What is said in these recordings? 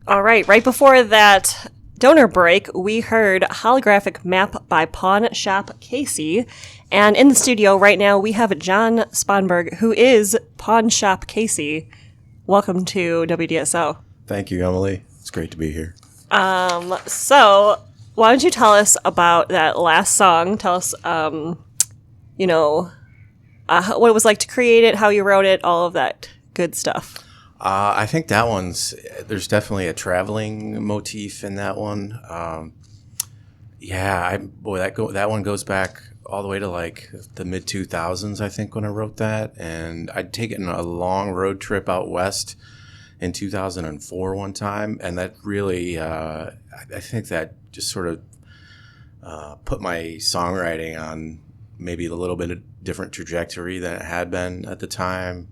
All right before that donor break, we heard Holographic Map by Pawn Shop Casey. And in the studio right now, we have John Sponberg, who is Pawn Shop Casey. Welcome to WDSO. Thank you, Emily. It's great to be here. So why don't you tell us about that last song? Tell us, what it was like to create it, how you wrote it, all of that good stuff. I think there's definitely a traveling motif in that one. That one goes back all the way to like the mid 2000s, I think, when I wrote that. And I'd taken a long road trip out west in 2004 one time. And that really, I think that just sort of put my songwriting on maybe a little bit of different trajectory than it had been at the time.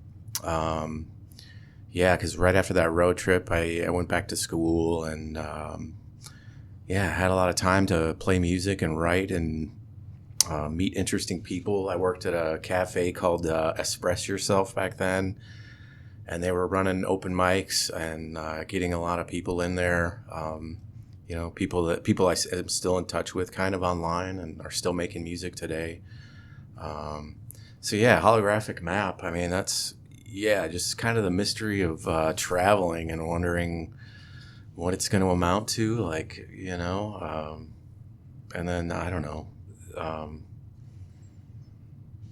Because right after that road trip, I went back to school and, had a lot of time to play music and write and meet interesting people. I worked at a cafe called Express Yourself back then, and they were running open mics and getting a lot of people in there. People I am still in touch with kind of online and are still making music today. Holographic Map, I mean, that's... just kind of the mystery of traveling and wondering what it's going to amount to, and then, I don't know,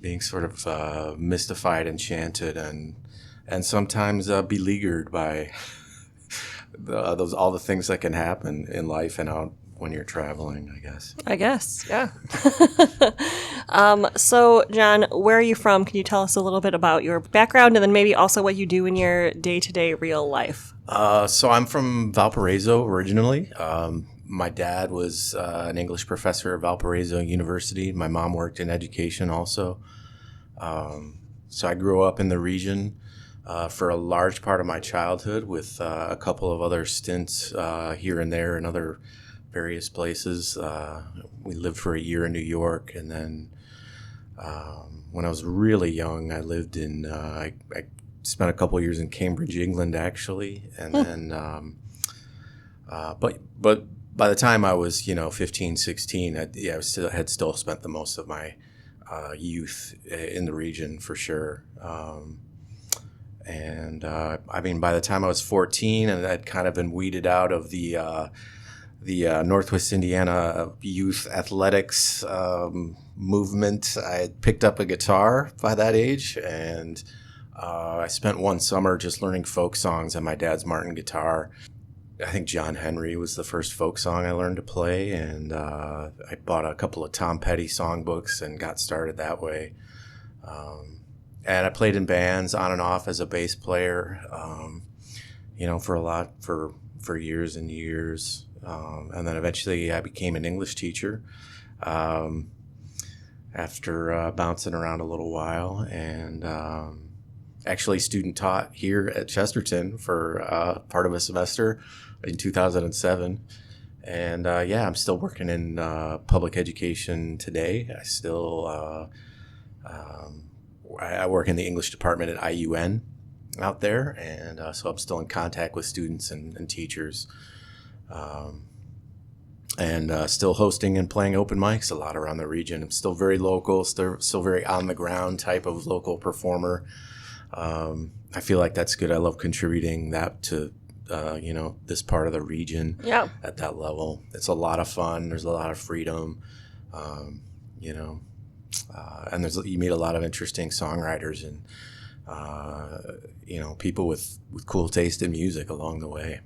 being sort of mystified, enchanted, and sometimes beleaguered by all the things that can happen in life and out when you're traveling, I guess, yeah. So, John, where are you from? Can you tell us a little bit about your background and then maybe also what you do in your day-to-day real life? So I'm from Valparaiso originally. My dad was an English professor at Valparaiso University. My mom worked in education also. So I grew up in the region for a large part of my childhood with a couple of other stints here and there in other various places. We lived for a year in New York, and then when I was really young, I lived in, I spent a couple years in Cambridge, England, actually, and then, but by the time I was, 15, 16, I had still spent the most of my youth in the region for sure. By the time I was 14, and I'd kind of been weeded out of the Northwest Indiana youth athletics movement. I had picked up a guitar by that age, and I spent one summer just learning folk songs on my dad's Martin guitar. I think John Henry was the first folk song I learned to play, and I bought a couple of Tom Petty songbooks and got started that way. And I played in bands on and off as a bass player, for years and years. And then eventually I became an English teacher after bouncing around a little while, and actually student taught here at Chesterton for part of a semester in 2007. And I'm still working in public education today. I still I work in the English department at IUN out there, and so I'm still in contact with students and teachers. Still hosting and playing open mics a lot around the region. I'm still very local, still very on the ground type of local performer. I feel like that's good. I love contributing that to, this part of the region. Yeah. At that level. It's a lot of fun. There's a lot of freedom, and you meet a lot of interesting songwriters and, people with cool taste in music along the way.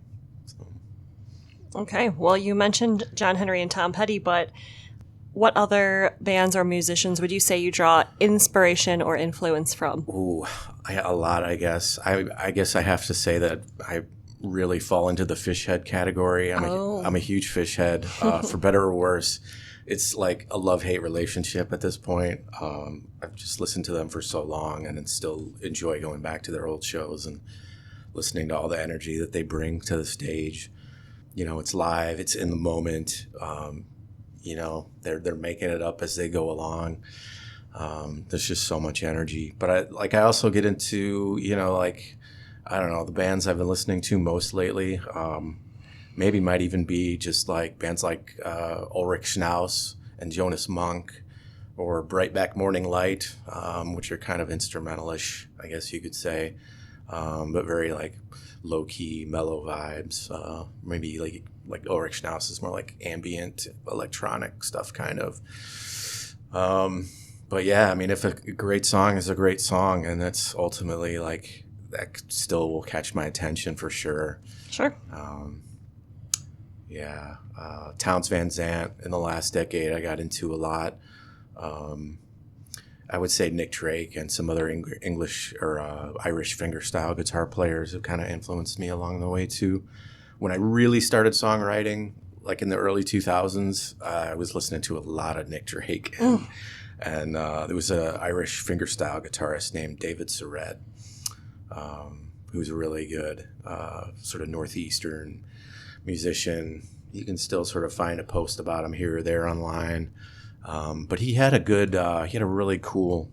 Okay, well, you mentioned John Henry and Tom Petty, but what other bands or musicians would you say you draw inspiration or influence from? Ooh, a lot, I guess. I guess I have to say that I really fall into the fish head category. I'm a huge fish head, for better or worse. It's like a love-hate relationship at this point. I've just listened to them for so long and still enjoy going back to their old shows and listening to all the energy that they bring to the stage. It's live, it's in the moment. They're making it up as they go along. There's just so much energy. But I also get into, I don't know, the bands I've been listening to most lately. maybe might even be just like bands like Ulrich Schnauz and Jonas Monk, or Brightback Morning Light, which are kind of instrumentalish, I guess you could say, but very like low key, mellow vibes. Maybe like Ulrich Schnauz is more like ambient electronic stuff, kind of. But yeah, I mean, if a great song is a great song, and that's ultimately like that still will catch my attention for sure. Sure. Yeah, Townes Van Zandt in the last decade I got into a lot. I would say Nick Drake and some other English or Irish fingerstyle guitar players have kind of influenced me along the way too. When I really started songwriting, like in the early 2000s, I was listening to a lot of Nick Drake. And there was an Irish fingerstyle guitarist named David Surratt, who's a really good sort of northeastern musician. You can still sort of find a post about him here or there online. But he had a really cool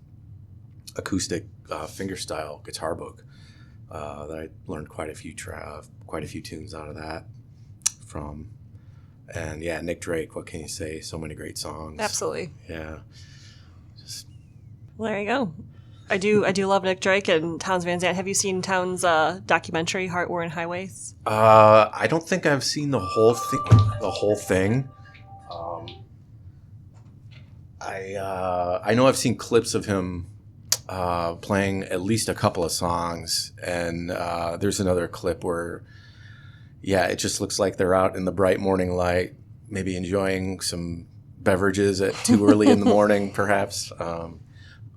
acoustic fingerstyle guitar book that I learned quite a few tunes out of that from. And yeah, Nick Drake, what can you say? So many great songs. Absolutely. Yeah. Well, there you go. I do love Nick Drake and Townes Van Zandt. Have you seen Townes' documentary, Heart-Worn Highways? I don't think I've seen the whole thing. I know I've seen clips of him playing at least a couple of songs, and there's another clip where, yeah, it just looks like they're out in the bright morning light, maybe enjoying some beverages at too early in the morning, perhaps.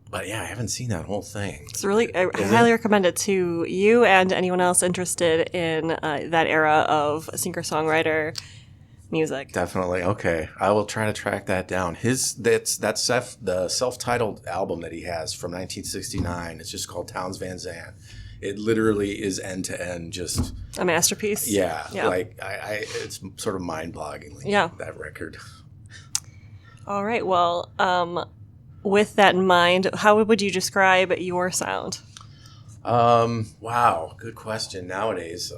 But yeah, I haven't seen that whole thing. It's really, I highly recommend it to you and anyone else interested in that era of singer-songwriter music. Definitely. Okay. I will try to track that down. The self-titled album that he has from 1969. It's just called Townes Van Zandt. It literally is end to end, just a masterpiece. Yeah. Like it's sort of mind-boggling. Yeah. That record. All right. Well, with that in mind, how would you describe your sound? Wow. Good question. Nowadays,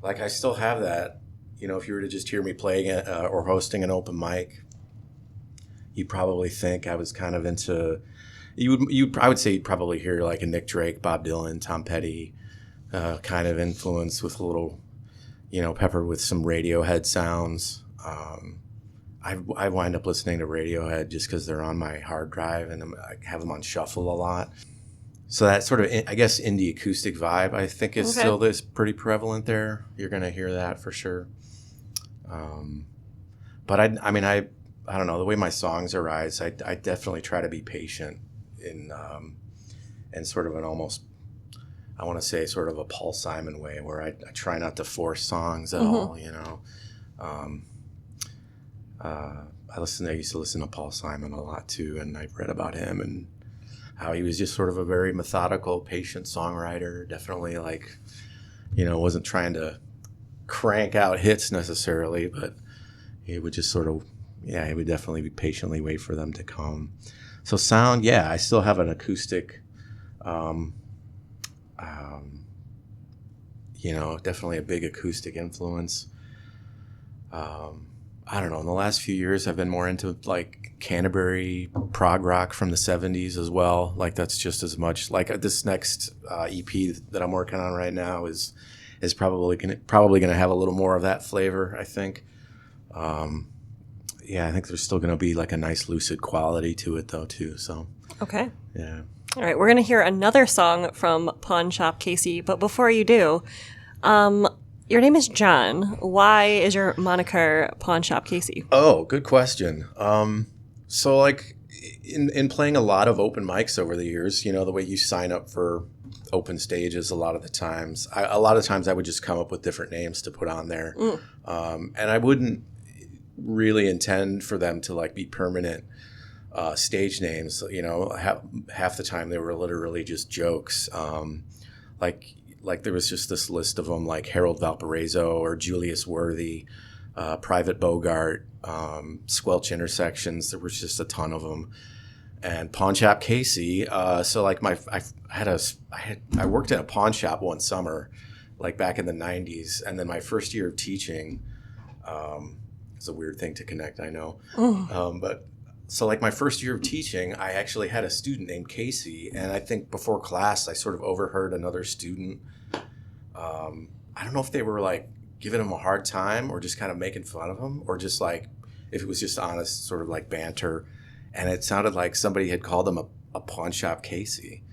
like I still have that. You know, if you were to just hear me playing or hosting an open mic, you'd probably think I was kind of into. I would say you'd probably hear like a Nick Drake, Bob Dylan, Tom Petty kind of influence with a little, peppered with some Radiohead sounds. I wind up listening to Radiohead just because they're on my hard drive and I have them on shuffle a lot. So that sort of, I guess, indie acoustic vibe, I think is still pretty prevalent there. You're going to hear that for sure. But I don't know, the way my songs arise, I definitely try to be patient in sort of an almost, I want to say sort of a Paul Simon way where I try not to force songs at all, I used to listen to Paul Simon a lot too, and I've read about him and how he was just sort of a very methodical, patient songwriter. Definitely wasn't trying to crank out hits necessarily, but he would just he would definitely patiently wait for them to come. So sound, I still have an acoustic, definitely a big acoustic influence. I don't know, in the last few years I've been more into like Canterbury prog rock from the 70s as well. Like that's just as much, like this next EP that I'm working on right now is probably gonna have a little more of that flavor, I think. I think there's still gonna be like a nice lucid quality to it though too. So okay. Yeah. All right, we're gonna hear another song from Pawn Shop Casey, but before you do, your name is John. Why is your moniker Pawn Shop Casey? Oh, good question. So like in playing a lot of open mics over the years, the way you sign up for open stages a lot of times I would just come up with different names to put on there. And I wouldn't really intend for them to like be permanent stage names. Half the time they were literally just jokes. Like there was just this list of them, like Harold Valparaiso or Julius Worthy, Private Bogart, Squelch Intersections. There was just a ton of them, and Pawn Shop Casey. So like I worked in a pawn shop one summer, like back in the 90s. And then my first year of teaching, it's a weird thing to connect, I know. But so like my first year of teaching, I actually had a student named Casey. And I think before class, I sort of overheard another student. I don't know if they were like giving him a hard time or just kind of making fun of him, or just like if it was just honest sort of like banter. And it sounded like somebody had called him a pawn shop Casey.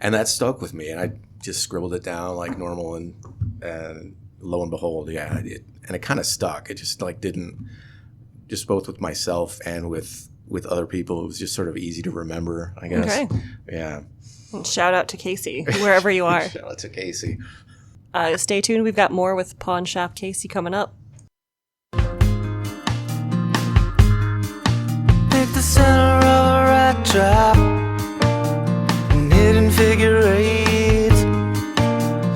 And that stuck with me. And I just scribbled it down like normal. And lo and behold, yeah, it kind of stuck. It just like didn't, just both with myself and with other people, it was just sort of easy to remember, I guess. Okay. Yeah. Shout out to Casey, wherever you are. Shout out to Casey. Stay tuned. We've got more with Pawn Shop Casey coming up. Pick the center of a rat trap and hidden figure eights.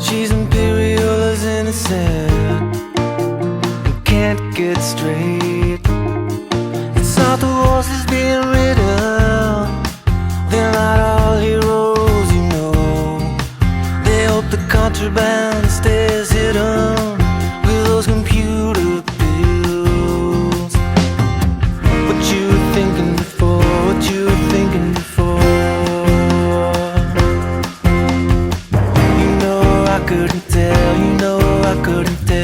She's imperial as innocent and can't get straight. It's not the horses being ridden, they're not all heroes, you know. They hope the contraband stays hidden with those computer bills. What you were thinking before, what you were thinking before. You know I couldn't tell, you know I couldn't tell.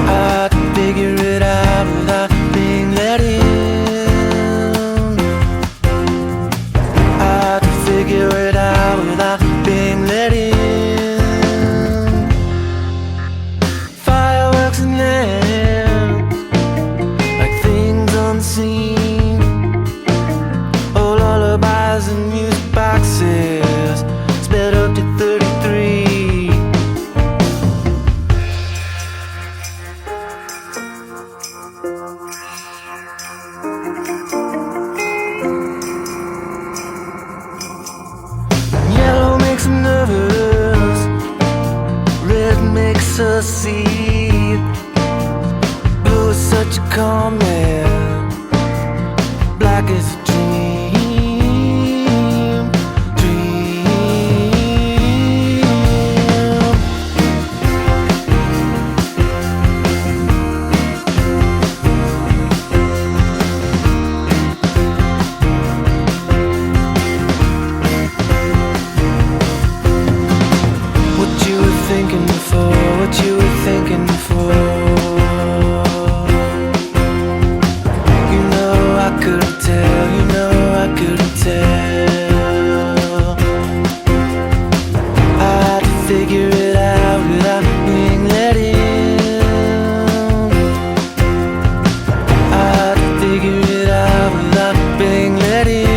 I'd figure it out without being let in. I'd figure it out without being let in. Fireworks and lamps, like things unseen. Oh, lullabies and music boxes, sped up to 33. Yellow makes them nervous, red makes us see. Blue is such a calm man, black is a dream, dream. What you were thinking before, what you were thinking before. You know I couldn't tell, you know I couldn't tell. I had to figure it out without being let in. I had to figure it out without being let in.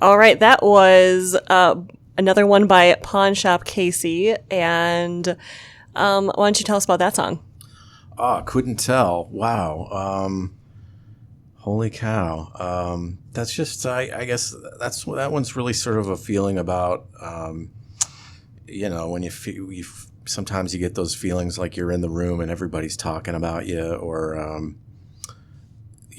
All right, that was another one by Pawn Shop Casey. And why don't you tell us about that song? Couldn't tell. Wow. Holy cow. That's just, I guess that one's really sort of a feeling about, when you feel, sometimes you get those feelings like you're in the room and everybody's talking about you, or,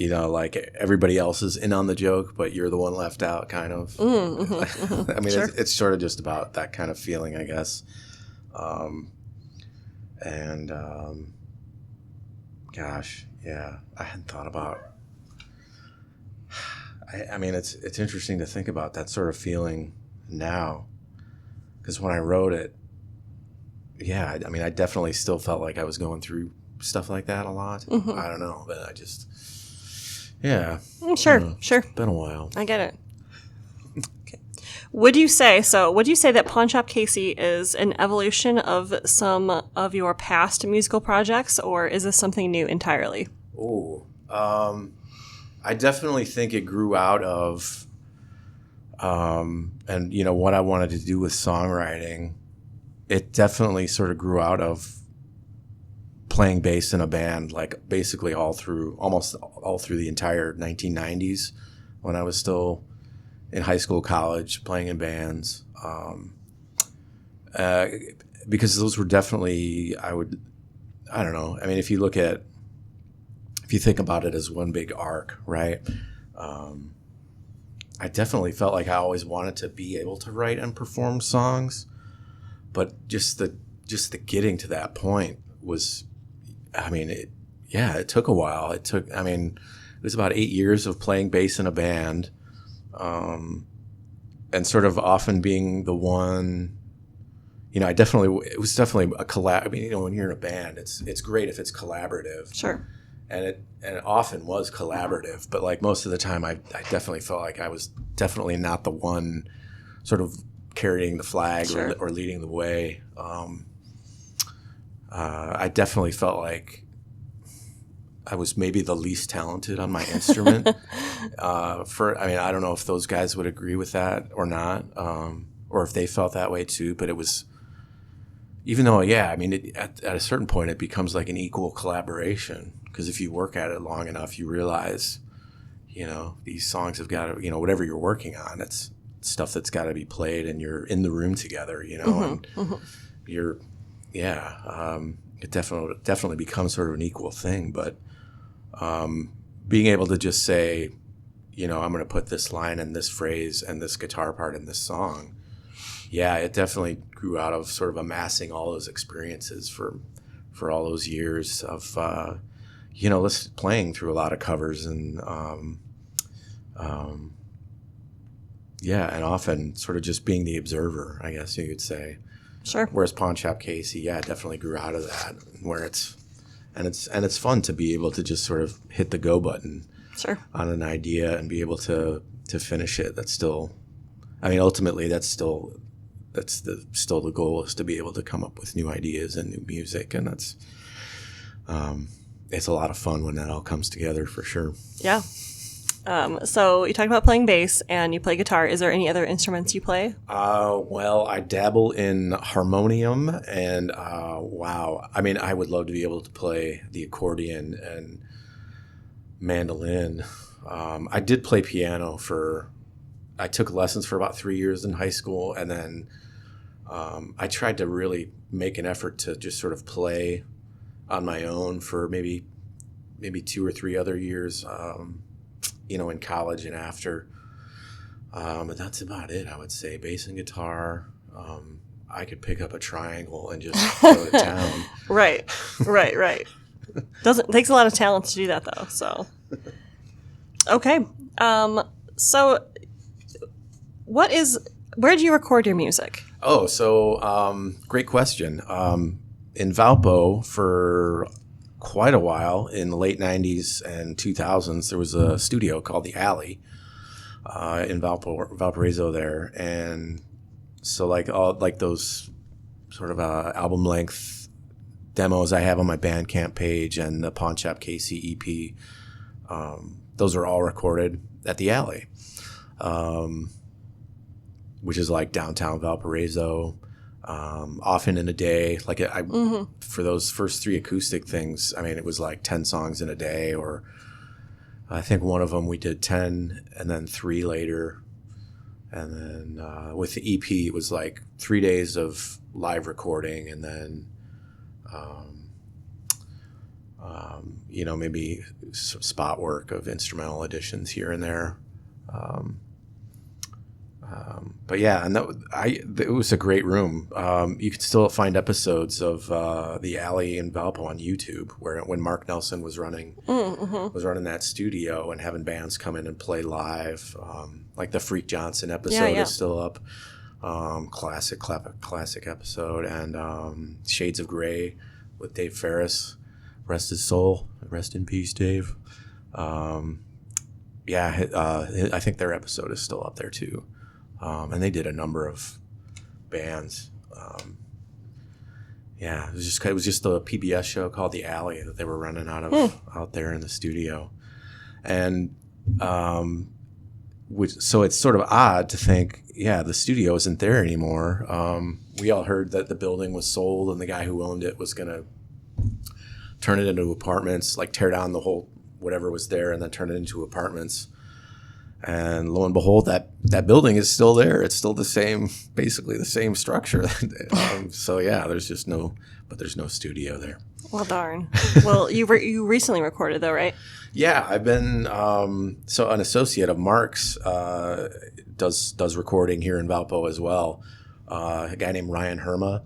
like everybody else is in on the joke, but you're the one left out, kind of. I mean, Sure. it's sort of just about that kind of feeling, I guess. Gosh, yeah, I hadn't thought about. I mean, it's interesting to think about that sort of feeling now, because when I wrote it, yeah, I mean, I definitely still felt like I was going through stuff like that a lot. I don't know, but I just, yeah. Sure. It's been a while. I get it. Okay. Would you say that Pawn Shop Casey is an evolution of some of your past musical projects, or is this something new entirely? Oh, I definitely think it grew out of, and what I wanted to do with songwriting. It definitely sort of grew out of playing bass in a band, like basically almost all through the entire 1990s when I was still in high school, college, playing in bands. Because those were definitely, I don't know. I mean, if you think about it as one big arc, right? I definitely felt like I always wanted to be able to write and perform songs, but just the getting to that point was, I mean, it took a while. It was about 8 years of playing bass in a band, and sort of often being the one. It was definitely a collab. I mean, when you're in a band, it's great if it's collaborative. Sure. And it often was collaborative, but like most of the time, I definitely felt like I was definitely not the one sort of carrying the flag Sure. or leading the way. I definitely felt like I was maybe the least talented on my instrument. I don't know if those guys would agree with that or not, or if they felt that way too. But it was, even though, at a certain point, it becomes like an equal collaboration. Because if you work at it long enough, you realize, these songs have got to, whatever you're working on, it's stuff that's got to be played, and you're in the room together, and you're, it definitely becomes sort of an equal thing. But being able to just say, I'm going to put this line and this phrase and this guitar part in this song, it definitely grew out of sort of amassing all those experiences for all those years of, playing through a lot of covers and, and often sort of just being the observer, I guess you could say. Sure. Whereas Pawn Shop Casey, it definitely grew out of that, where it's fun to be able to just sort of hit the go button Sure. on an idea and be able to finish it. That's still, ultimately still the goal, is to be able to come up with new ideas and new music, and that's it's a lot of fun when that all comes together, for sure. Yeah. So you talked about playing bass and you play guitar. Is there any other instruments you play? Well, I dabble in harmonium, and wow. I mean, I would love to be able to play the accordion and mandolin. I did play piano I took lessons for about 3 years in high school, and then I tried to really make an effort to just sort of play on my own for maybe 2 or 3 other years, in college and after. But that's about it, I would say. Bass and guitar. I could pick up a triangle and just go to town. Right. Takes a lot of talent to do that, though. So, okay. So, where do you record your music? Oh, so great question. In Valpo for quite a while, in the late 90s and 2000s, there was a studio called The Alley in Valparaiso there. And so like those sort of album length demos I have on my Bandcamp page and the Pawn Shop KC EP, those are all recorded at The Alley, which is like downtown Valparaiso. Often in a day, like for those first 3 acoustic things, it was like 10 songs in a day, or I think one of them we did 10 and then 3 later. And then with the EP, it was like 3 days of live recording, and then, maybe some spot work of instrumental additions here and there. But yeah, and it was a great room. You could still find episodes of The Alley in Valpo on YouTube, when Mark Nelson was running that studio and having bands come in and play live. Like the Freak Johnson episode is still up. Classic episode, and Shades of Grey with Dave Ferris. Rest his soul. Rest in peace, Dave. I think their episode is still up there too. And they did a number of bands. It was just a PBS show called The Alley that they were running out there in the studio, and so it's sort of odd to think, the studio isn't there anymore. We all heard that the building was sold, and the guy who owned it was gonna turn it into apartments, like tear down the whole whatever was there, and then turn it into apartments. And lo and behold, that building is still there. It's still the same, basically the same structure. So yeah, there's no studio there. Well, darn. Well, you recently recorded though, right? Yeah, I've been so an associate of Mark's does recording here in Valpo as well. A guy named Ryan Herma,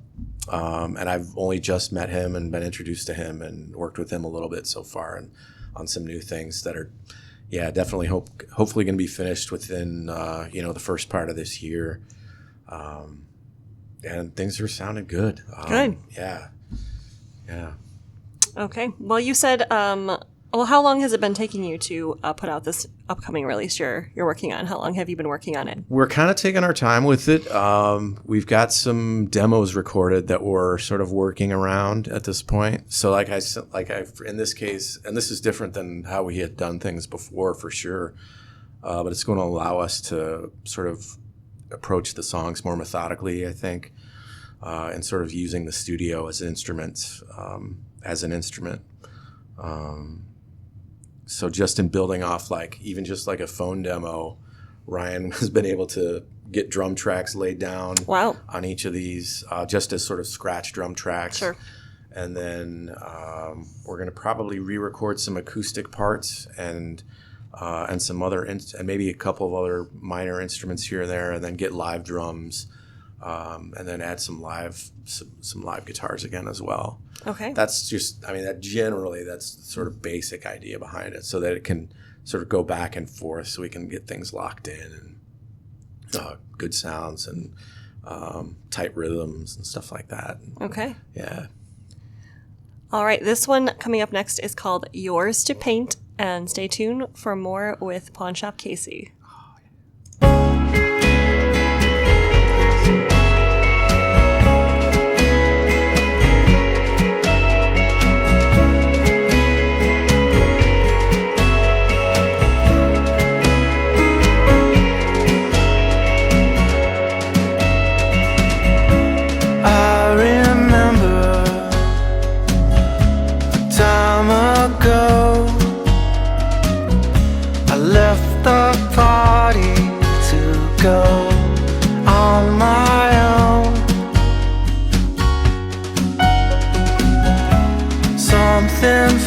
and I've only just met him and been introduced to him and worked with him a little bit so far, and on some new things that are, definitely hopefully going to be finished within the first part of this year, and things are sounding good. Good. Yeah. Okay. Well, you said, how long has it been taking you to put out this upcoming release you're working on? How long have you been working on it? We're kind of taking our time with it. We've got some demos recorded that we're sort of working around at this point. So in this case, and this is different than how we had done things before for sure, but it's going to allow us to sort of approach the songs more methodically, I think, and sort of using the studio as an instrument. So just in building off even just like a phone demo, Ryan has been able to get drum tracks laid down on each of these, just as sort of scratch drum tracks. Sure. And then we're going to probably re-record some acoustic parts and some other and maybe a couple of other minor instruments here and there, and then get live drums, and then add some live guitars again as well. Okay. That's just, that's the sort of basic idea behind it, so that it can sort of go back and forth, so we can get things locked in and good sounds and tight rhythms and stuff like that. Okay. Yeah. All right. This one coming up next is called Yours to Paint, and stay tuned for more with Pawn Shop Casey.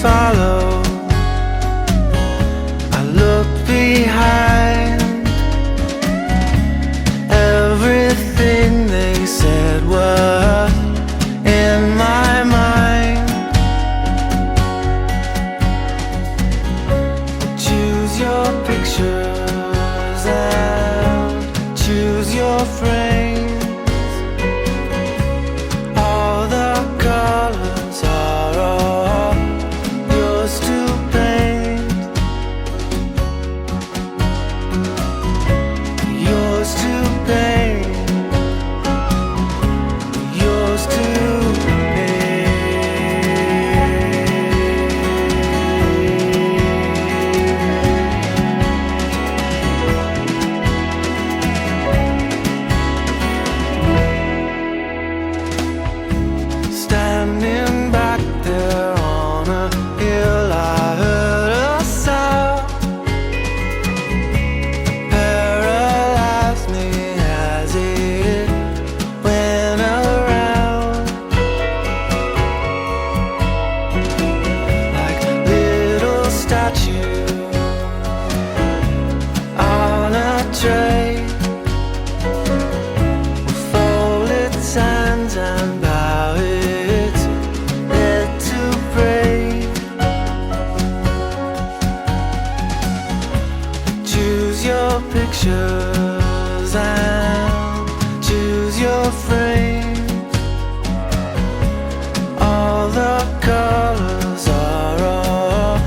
Follow. I looked behind. Everything they said was in my mind. Choose your pictures and choose your frames. All the colors are all yours to paint, yours to paint, yours to paint. Standing back there on a hill, I heard a sound that paralyzed me as it went around, like little statues on a tray, with folded hands and bow its head to pray. Choose your pictures and choose your frames. All the colors are all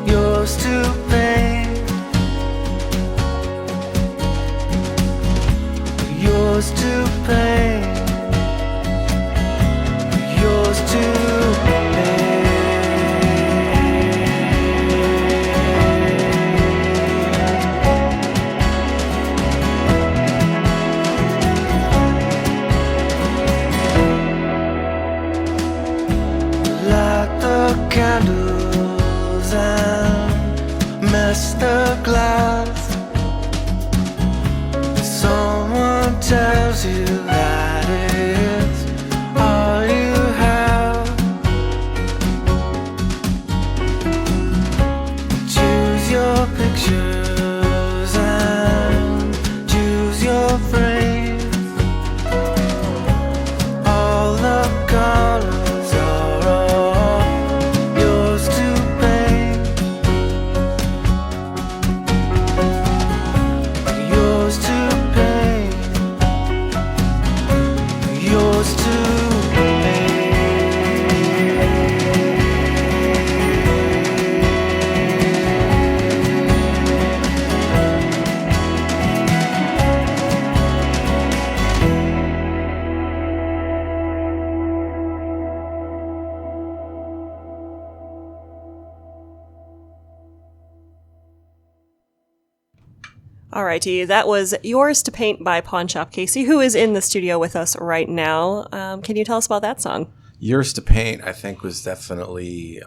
yours to paint, yours to paint, yours to paint. Alrighty, that was Yours to Paint by Pawn Shop Casey, who is in the studio with us right now. Can you tell us about that song? Yours to Paint, I think, was definitely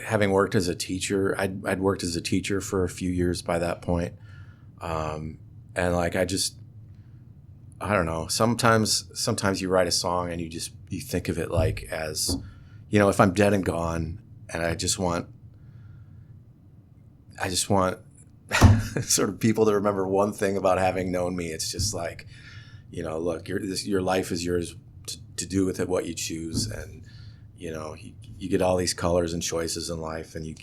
having worked as a teacher. I'd worked as a teacher for a few years by that point, and like I don't know. Sometimes you write a song and you think of it like as, if I'm dead and gone, and I just want sort of people to remember one thing about having known me. It's just like, look, your life is yours to do with it what you choose, and you get all these colors and choices in life, and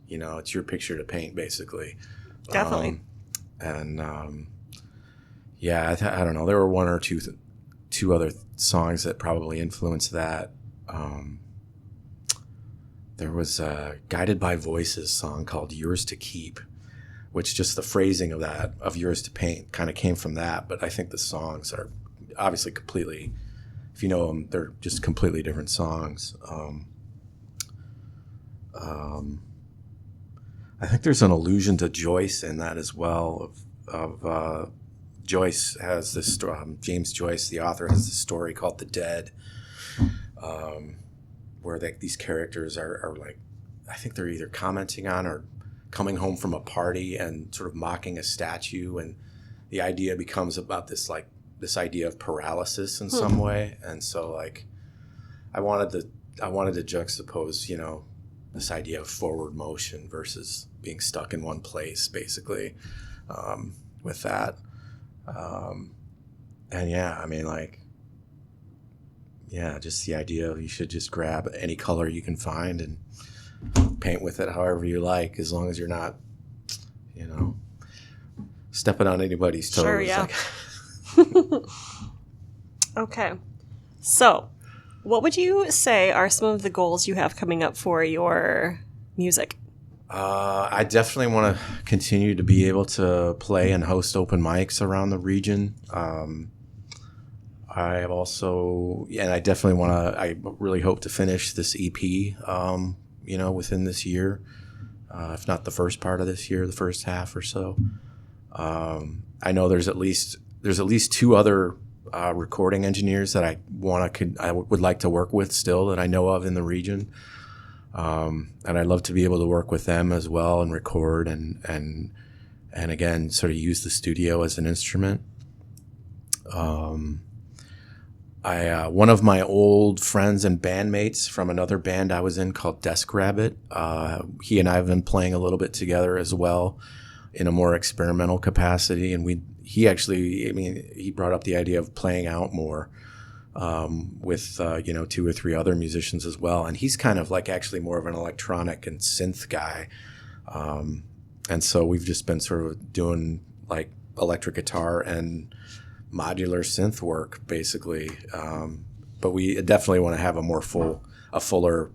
it's your picture to paint, basically. Definitely. Yeah, I don't know. There were one or two other songs that probably influenced that. There was a Guided by Voices song called Yours to Keep, which just the phrasing of Yours to Paint kind of came from that. But I think the songs are obviously completely, if you know them, they're just completely different songs. I think there's an allusion to Joyce in that as well. Joyce has this, James Joyce, the author, has this story called The Dead, where these characters are like, I think they're either commenting on or coming home from a party and sort of mocking a statue, and the idea becomes about this idea of paralysis in some way. And so like I wanted to juxtapose, this idea of forward motion versus being stuck in one place, basically, with that. And yeah, I mean, like, yeah, just the idea of you should just grab any color you can find and paint with it however you like, as long as you're not, stepping on anybody's toes. Sure, yeah. Okay. So, what would you say are some of the goals you have coming up for your music? I definitely want to continue to be able to play and host open mics around the region. I have also, and I definitely I really hope to finish this EP, within this year, if not the first part of this year, the first half or so. I know there's at least two other recording engineers that I would like to work with still, that I know of in the region. And I'd love to be able to work with them as well and record and again, sort of use the studio as an instrument. One of my old friends and bandmates from another band I was in called Desk Rabbit, he and I have been playing a little bit together as well in a more experimental capacity. And he brought up the idea of playing out more with, two or three other musicians as well. And he's kind of like actually more of an electronic and synth guy. And so we've just been sort of doing like electric guitar and modular synth work, basically. But we definitely want to have a fuller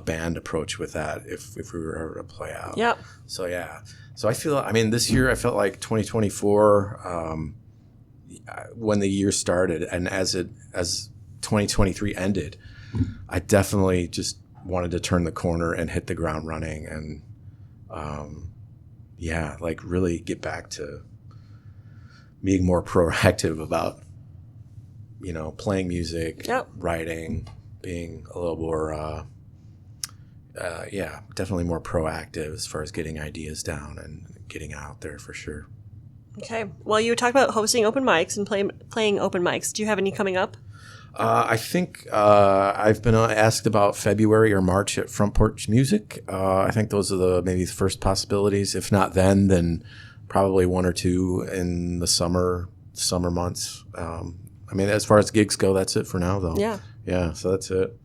band approach with that if we were ever to play out. Yep. So, yeah. So this year I felt like 2024, when the year started and as 2023 ended, I definitely just wanted to turn the corner and hit the ground running and, really get back to being more proactive about, playing music, yep, writing, being a little more, definitely more proactive as far as getting ideas down and getting out there for sure. Okay. Well, you talked about hosting open mics and playing open mics. Do you have any coming up? I think I've been asked about February or March at Front Porch Music. I think those are maybe the first possibilities. If not then probably one or two in the summer months. As far as gigs go, that's it for now, though. Yeah. Yeah, so that's it.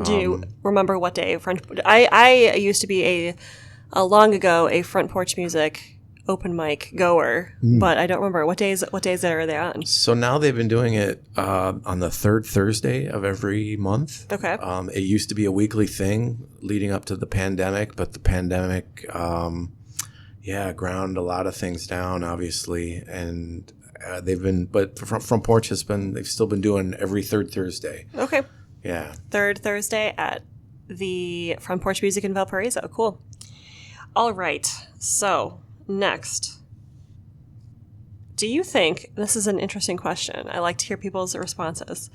Do you remember what day? I used to be long ago a Front Porch Music open mic goer, but I don't remember what days are they on. So now they've been doing it on the third Thursday of every month. Okay. It used to be a weekly thing leading up to the pandemic, but the pandemic ground a lot of things down, obviously, and Front Porch they've still been doing every third Thursday. Okay. Yeah. Third Thursday at the Front Porch Music in Valparaiso. Cool. All right. So, next. Do you think, this is an interesting question. I like to hear people's responses.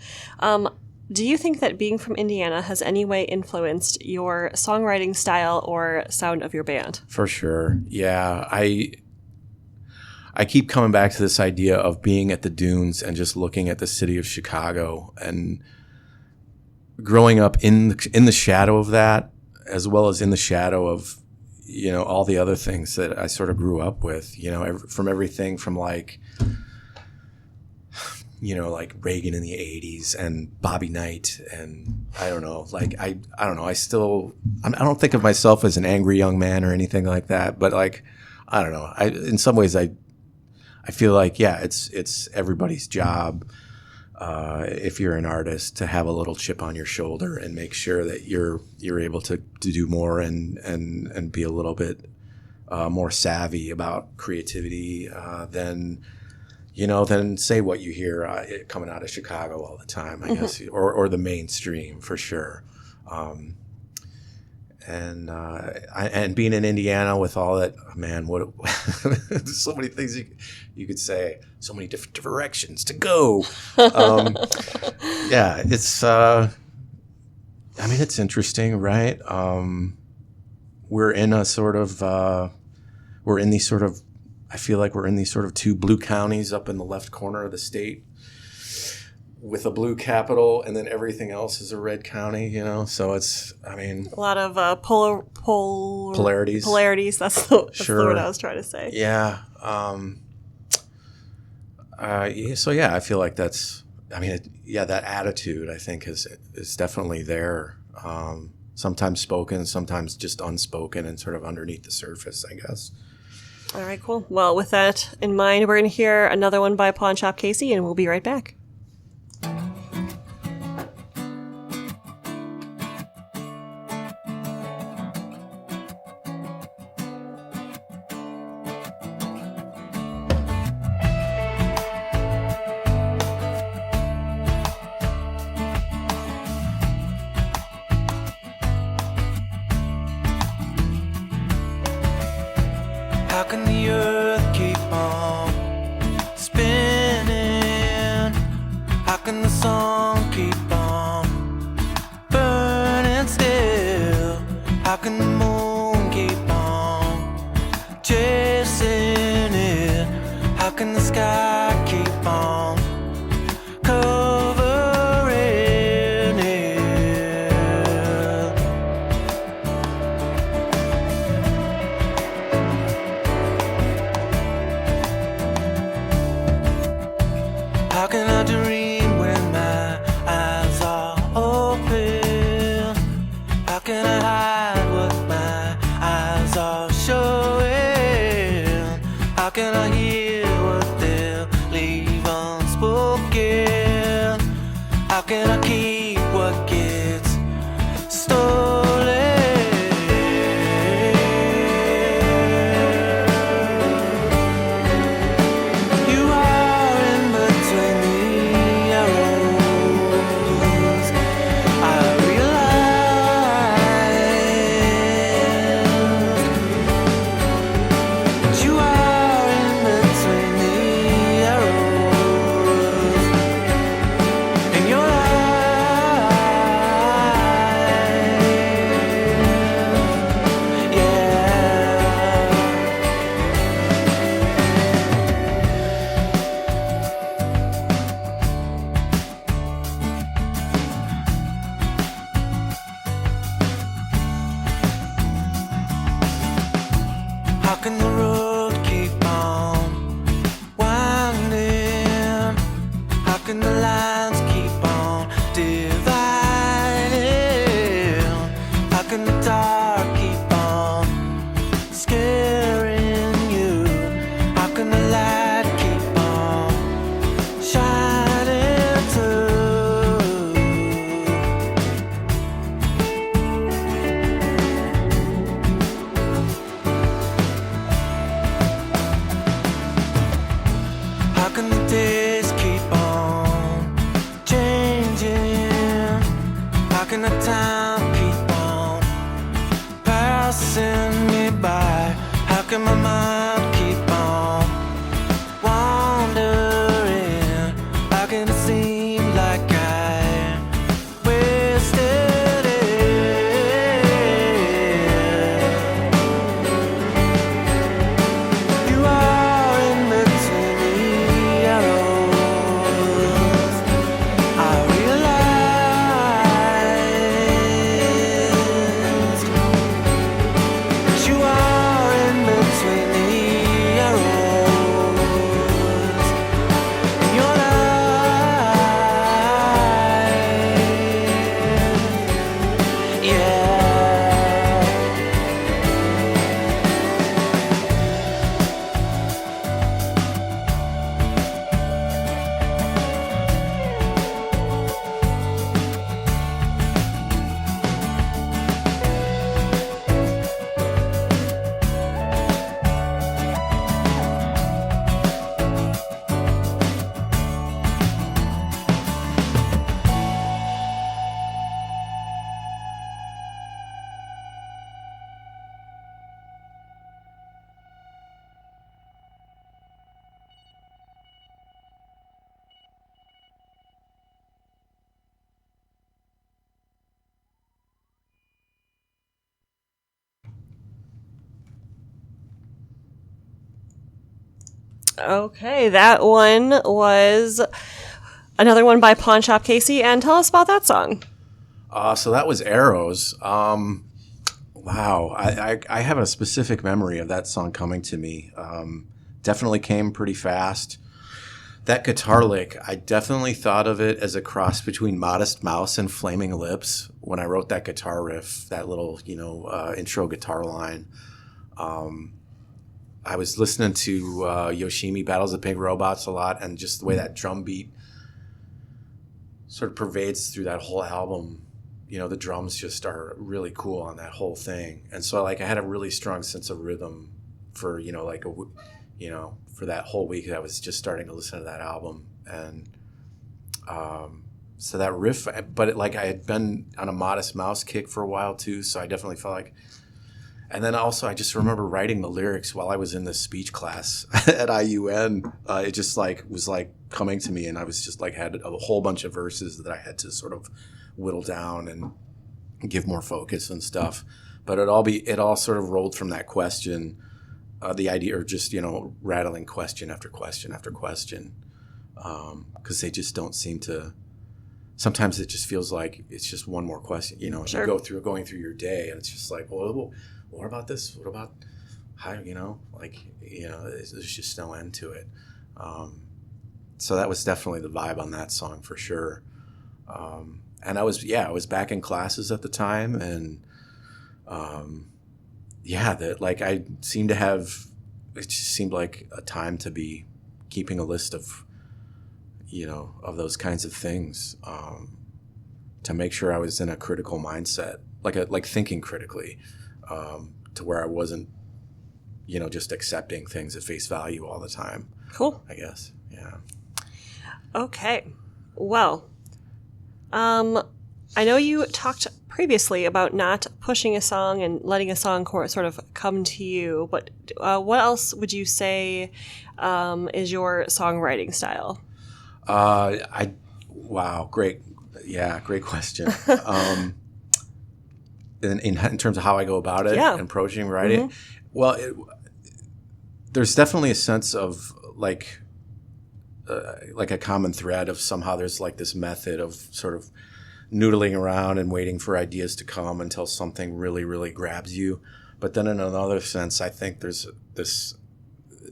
Do you think that being from Indiana has any way influenced your songwriting style or sound of your band? For sure. Yeah. I keep coming back to this idea of being at the dunes and just looking at the city of Chicago and growing up in the shadow of that, as well as in the shadow of, all the other things that I sort of grew up with, from everything from like Reagan in the 80s and Bobby Knight. And I don't know, I don't know. I don't think of myself as an angry young man or anything like that, but like, I don't know. In some ways I feel like, yeah, it's everybody's job, if you're an artist, to have a little chip on your shoulder and make sure that you're able to do more and be a little bit more savvy about creativity than say what you hear coming out of Chicago all the time, I guess, or the mainstream for sure. And being in Indiana with all that, man, what there's so many things you could say, so many different directions to go. Yeah, it's it's interesting, right? We're in a sort of I feel like we're in these sort of two blue counties up in the left corner of the state with a blue capital, and then everything else is a red county, so it's, a lot of polarities. Polarities, that's the Sure. word I was trying to say. Yeah. So yeah, I feel like that's, that attitude I think is definitely there. Sometimes spoken, sometimes just unspoken and sort of underneath the surface, I guess. All right, cool. Well, with that in mind, we're going to hear another one by Pawn Shop Casey, and we'll be right back. How can the earth keep on spinning? How can the sun keep on burning still? How can the moon keep on chasing it? How can the sky keep on covering it? How can I dream when my eyes are open? How can I hide what my eyes are showing? How can I hear what they'll leave unspoken? How can I keep what gets stolen? You are in between the arrows. I realize you are in between the arrows in your life. Yeah. How can the road keep on winding? How can the lines keep on dividing? How can the dark keep on scaring you? How can the light keep on shining too? How can the days keep on changing? How can the time keep on passing me by? Okay, that one was another one by Pawn Shop Casey, and tell us about that song. So that was Arrows. Wow, I have a specific memory of that song coming to me. Definitely came pretty fast. That guitar lick, I definitely thought of it as a cross between Modest Mouse and Flaming Lips when I wrote that guitar riff, that little, intro guitar line. I was listening to Yoshimi Battles of Big Robots a lot, and just the way that drum beat sort of pervades through that whole album. The drums just are really cool on that whole thing. And so I had a really strong sense of rhythm for, for that whole week. I was just starting to listen to that album. And so that riff, but I had been on a Modest Mouse kick for a while too. So I definitely felt like, and then also I just remember writing the lyrics while I was in this speech class at IUN. It just was coming to me, and I was just had a whole bunch of verses that I had to sort of whittle down and give more focus and stuff. But it all sort of rolled from that question, the idea, or just rattling question after question after question, because they just don't seem to. Sometimes it just feels like it's just one more question. Sure. You going through your day, and it's just well, what about this? What about how? There's just no end to it. So that was definitely the vibe on that song for sure. And I was back in classes at the time, and I seemed to have, it just seemed like a time to be keeping a list of, of those kinds of things, to make sure I was in a critical mindset, like thinking critically, to where I wasn't, just accepting things at face value all the time. Cool. I guess. Yeah. Okay. Well, I know you talked previously about not pushing a song and letting a song sort of come to you, but what else would you say is your songwriting style? Wow, great. Yeah, great question. In terms of how I go about it and approaching writing, well, there's definitely a sense of like a common thread of somehow there's this method of sort of noodling around and waiting for ideas to come until something really, really grabs you. But then in another sense, I think there's this,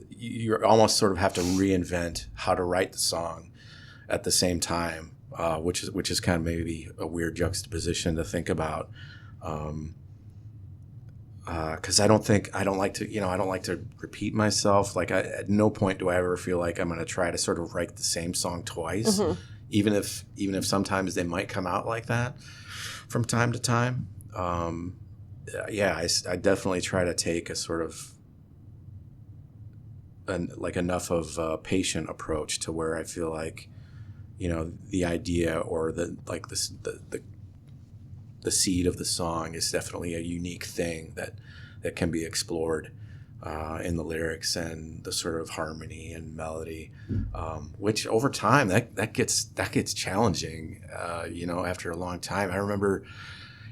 you almost sort of have to reinvent how to write the song at the same time, which is kind of maybe a weird juxtaposition to think about. Because I don't like to repeat myself. At no point do I ever feel like I'm going to try to sort of write the same song twice, even if sometimes they might come out like that from time to time. I definitely try to take a sort of enough of a patient approach to where I feel like, the idea or the seed of the song is definitely a unique thing that can be explored in the lyrics and the sort of harmony and melody, which over time that gets challenging. After a long time, I remember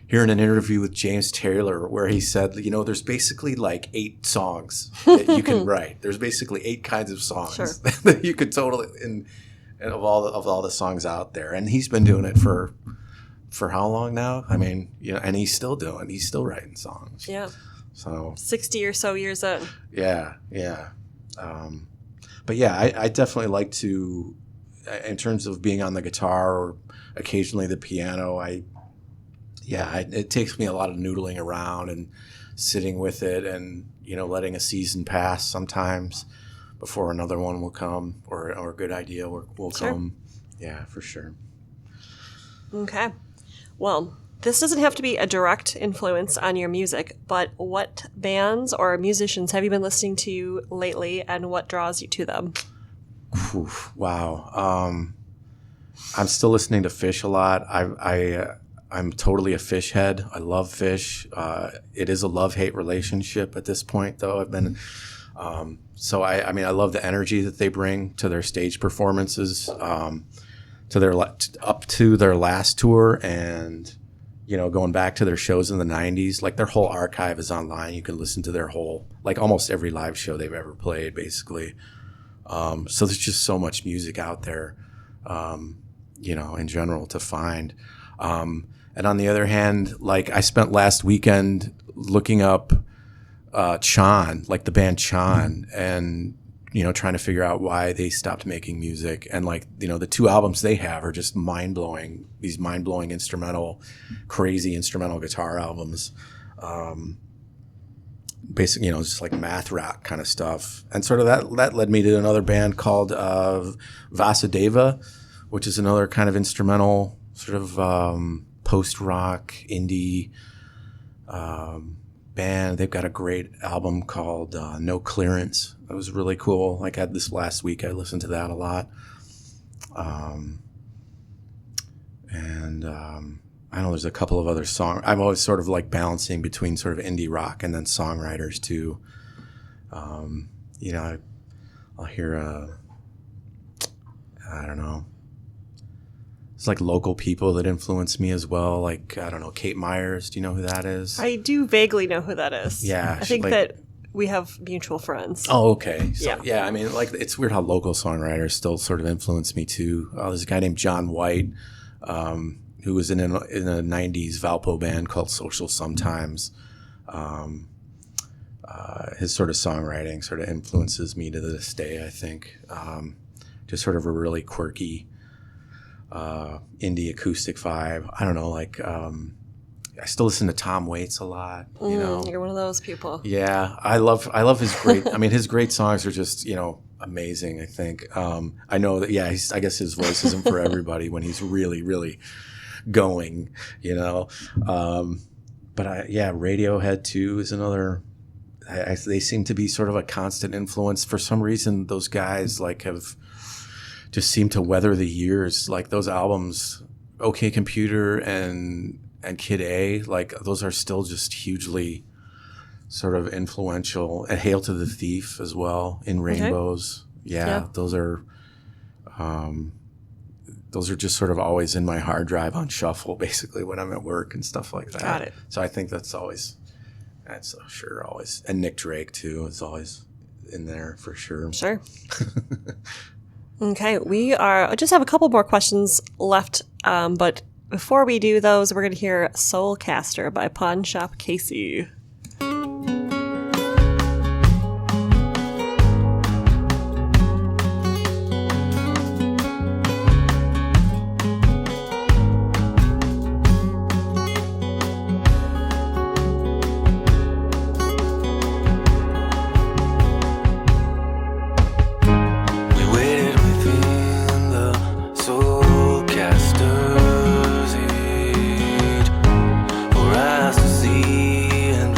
hearing an interview with James Taylor where he said, there's basically 8 songs that you can write. There's basically 8 kinds of songs that you could totally of all the songs out there, and he's been doing it for how long now? I mean, and he's still writing songs. Yeah. So 60 or so years in. Yeah. But yeah, I definitely like to, in terms of being on the guitar or occasionally the piano, it takes me a lot of noodling around and sitting with it and, letting a season pass sometimes before another one will come or a good idea will come. Yeah, for sure. Okay. Well, this doesn't have to be a direct influence on your music, but what bands or musicians have you been listening to lately, and what draws you to them? Wow. I'm still listening to Fish a lot. I'm totally a Fish head. I love Fish. It is a love-hate relationship at this point, though. I've been so I love the energy that they bring to their stage performances, up to their last tour, and going back to their shows in the 90s. Their whole archive is online. You can listen to their whole, almost every live show they've ever played, basically. So there's just so much music out there, in general to find. And on the other hand, like I spent last weekend looking up Chan, like the band Chan, and trying to figure out why they stopped making music. And like, the 2 albums they have are just mind-blowing, these mind-blowing crazy instrumental guitar albums. Basically, just like math rock kind of stuff. And sort of that led me to another band called Wdso, which is another kind of instrumental sort of post-rock indie band. They've got a great album called No Clearance. It was really cool. Like I had this last week. I listened to that a lot. I know there's a couple of other songs. I'm always sort of like balancing between sort of indie rock and then songwriters too. I'll hear I don't know. It's like local people that influence me as well. Like, I don't know, Kate Myers. Do you know who that is? I do vaguely know who that is. Yeah. I think that we have mutual friends. Oh, okay. So, yeah. I mean, like, it's weird how local songwriters still sort of influence me too. There's a guy named John White, who was in a 90s Valpo band called Social Sometimes. His sort of songwriting sort of influences me to this day, I think. Just sort of a really quirky indie acoustic vibe. I don't know, like I still listen to Tom Waits a lot. You're one of those people. Yeah, I love his great. I mean, his great songs are just amazing. I think. I know that. Yeah, I guess his voice isn't for everybody when he's really, really going. But Radiohead too is another. They seem to be sort of a constant influence. For some reason, those guys have just seem to weather the years. Like those albums, OK Computer and Kid A, like those are still just hugely sort of influential. And Hail to the Thief as well, In Rainbows. Okay. Yeah, those are just sort of always in my hard drive on shuffle, basically when I'm at work and stuff like that. Got it. So I think that's always, and Nick Drake too is always in there for sure. Sure. Okay, we just have a couple more questions left, but before we do those, we're going to hear Soulcaster by Pawn Shop Casey. For us to see and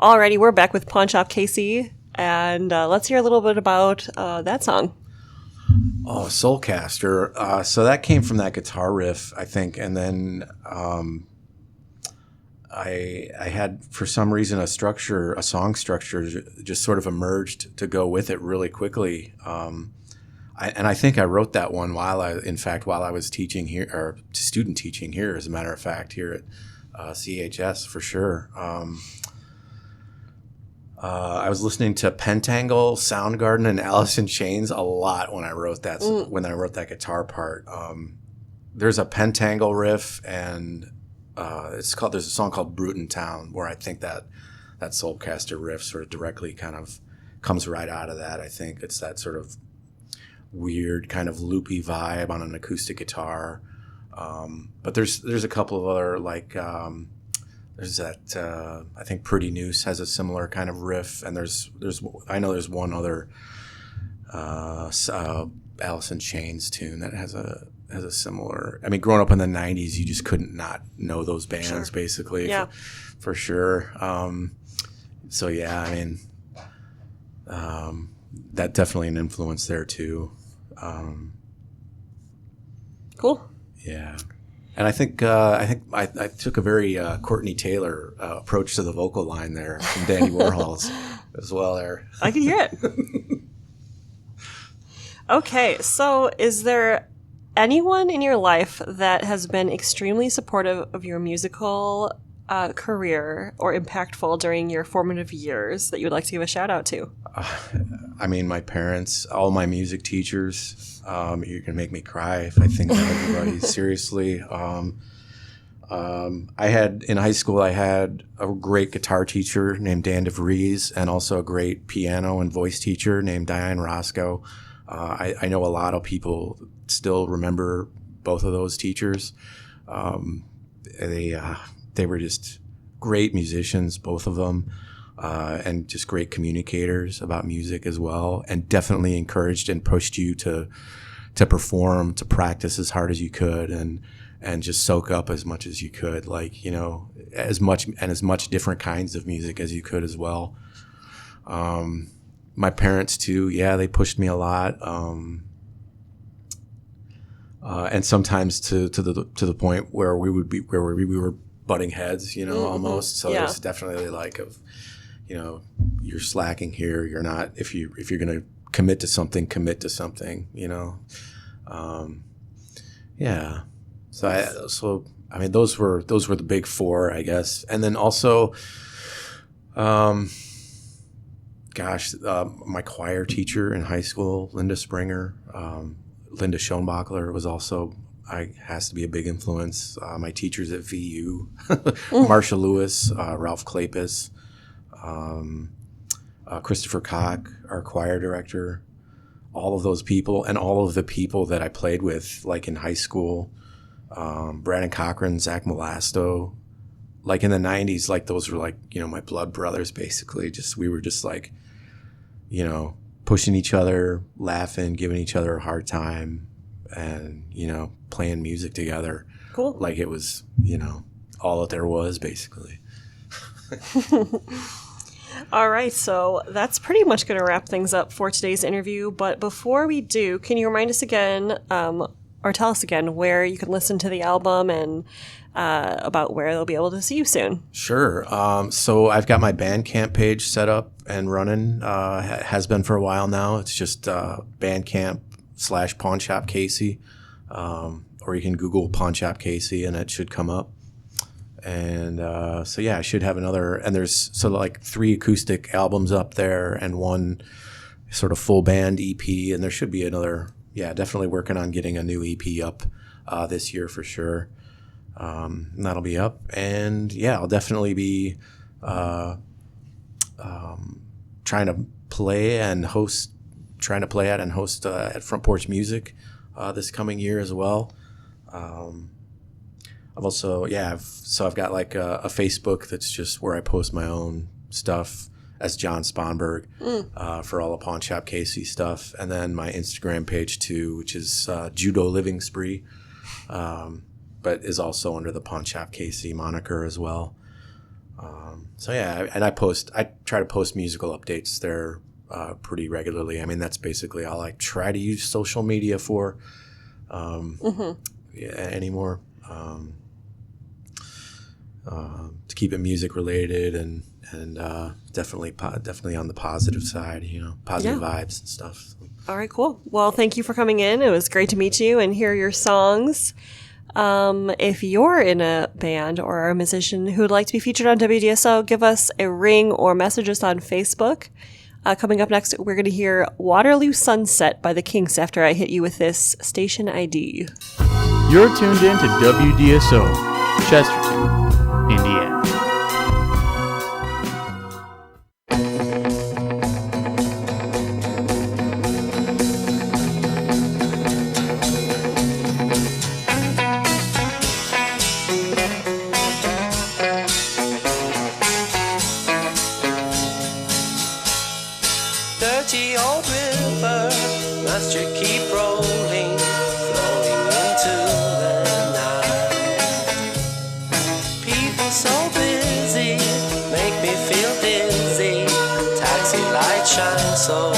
Alrighty, we're back with Pawn Shop Casey, and let's hear a little bit about that song. Oh, Soulcaster. So that came from that guitar riff, I think, and then I had, for some reason, a song structure just sort of emerged to go with it really quickly. I think I wrote that one while I was teaching here, or student teaching here, as a matter of fact, here at CHS for sure. I was listening to Pentangle, Soundgarden, and Alice in Chains a lot when I wrote that that guitar part. There's a Pentangle riff, and there's a song called Bruton Town, where I think that Soulcaster riff sort of directly kind of comes right out of that. I think it's that sort of weird kind of loopy vibe on an acoustic guitar. But there's a couple of other, like there's that I think Pretty Noose has a similar kind of riff, and there's one other Alice in Chains tune that has a similar. I mean, growing up in the '90s, you just couldn't not know those bands, basically. Yeah. For sure. So yeah, I mean, that definitely an influence there too. Cool. Yeah. And I think I took a very Courtney Taylor approach to the vocal line there from Danny Warhol's as well there. I can hear it. Okay, so is there anyone in your life that has been extremely supportive of your musical career or impactful during your formative years that you would like to give a shout out to? I mean, my parents, all my music teachers. You're gonna make me cry if I think about everybody. Seriously. In high school, I had a great guitar teacher named Dan DeVries, and also a great piano and voice teacher named Diane Roscoe. I know a lot of people still remember both of those teachers. They were just great musicians, both of them, and just great communicators about music as well, and definitely encouraged and pushed you to perform, to practice as hard as you could, and just soak up as much as you could, like, you know, as much different kinds of music as you could as well. My parents too, yeah, they pushed me a lot, and sometimes to the point where we were butting heads, you know, almost. So there's definitely like you're slacking here. You're not, if you're gonna commit to something, you know. Yeah. So I mean, those were the big four, I guess. And then also, my choir teacher in high school, Linda Springer, Linda Schoenbachler was also, has to be a big influence. My teachers at VU, Marsha Lewis, Ralph Klapis, Christopher Koch, our choir director, all of those people, and all of the people that I played with, like in high school, Brandon Cochran, Zach Molasto, like in the 90s, like those were like, you know, my blood brothers, basically. We were just like, you know, pushing each other, laughing, giving each other a hard time, and, you know, playing music together. Cool. Like it was, you know, all that there was, basically. All right, so that's pretty much going to wrap things up for today's interview. But before we do, can you remind us again, or tell us again, where you can listen to the album and about where they'll be able to see you soon? Sure. So I've got my Bandcamp page set up and running. Has been for a while now. It's just Bandcamp/Pawn Shop Casey, or you can Google Pawn Shop Casey and it should come up. And so yeah, I should have another. And there's like 3 acoustic albums up there and 1 sort of full band EP, and there should be another. Yeah, definitely working on getting a new EP up this year for sure. And that'll be up. And yeah, I'll definitely be trying to play at and host at Front Porch Music this coming year as well. I've also, I've got like a Facebook that's just where I post my own stuff as John Sponberg for all the Pawn Shop Casey stuff. And then my Instagram page too, which is Judo Living Spree, but is also under the Pawn Shop Casey moniker as well. So yeah, and I try to post musical updates there pretty regularly. I mean, that's basically all I try to use social media for anymore. To keep it music related and definitely on the positive side, positive vibes and stuff. All right, cool. Well, thank you for coming in. It was great to meet you and hear your songs. If you're in a band or a musician who would like to be featured on WDSO, give us a ring or message us on Facebook. Coming up next, we're going to hear Waterloo Sunset by the Kinks after I hit you with this station ID. You're tuned in to WDSO, Chesterton, Indiana. Dirty old river, must you keep rolling, flowing into the night. People so busy, make me feel dizzy. Taxi lights shine so